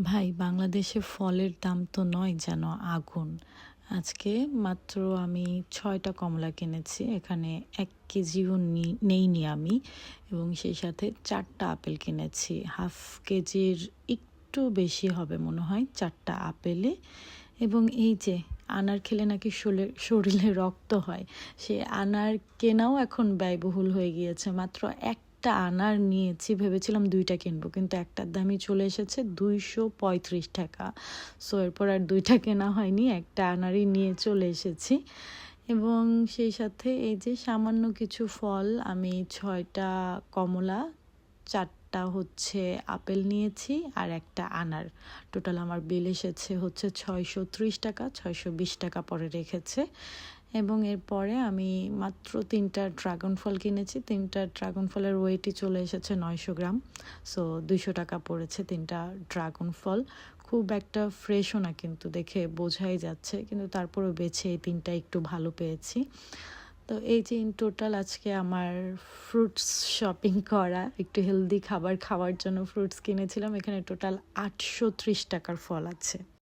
ভাই, বাংলাদেশে ফলের দাম তো নয় যেন আগুন। আজকে মাত্র আমি ৬টা কমলা কিনেছি। এখানে ১ কেজিও নেইনি আমি, এবং সেই সাথে ৪টা আপেল কিনেছি। হাফ কেজির একটু বেশি হবে মনে হয় ৪টা আপেলে। এবং এই যে আনার খেলে নাকি শরীরে রক্ত হয়, সে আনার কেনাও এখন ব্যয়বহুল হয়ে গিয়েছে। মাত্র একটা আনার নিয়েছি, ভেবেছিলাম ২টা কিনবো, কিন্তু একটার দামই চলে এসেছে ২৩৫ টাকা। সো এরপর আর ২টা কেনা হয়নি, একটা আনারই নিয়ে চলে এসেছি। এবং সেই সাথে এই যে সামান্য কিছু ফল, আমি ৬টা কমলা, ৪টা হচ্ছে আপেল নিয়েছি, আর একটা আনার। টোটাল আমার বিল এসেছে হচ্ছে ৬৩০ টাকা, ৬২০ টাকা পরে রেখেছে। এবং এরপরে আমি মাত্র ৩টা ড্রাগন ফল কিনেছি। ৩টা ড্রাগন ফলের ওয়েটই চলে এসেছে ৯০০ গ্রাম। সো ২০০ টাকা পড়েছে 3টা ড্রাগন ফল। খুব একটা ফ্রেশও না, কিন্তু দেখে বোঝাই যাচ্ছে, কিন্তু তারপরেও বেছে এই 3টা একটু ভালো পেয়েছি। তো এই যে ইন টোটাল আজকে আমার ফ্রুটস শপিং করা, একটু হেলদি খাবার খাওয়ার জন্য ফ্রুটস কিনেছিলাম। এখানে টোটাল ৮৩০ টাকার ফল আছে।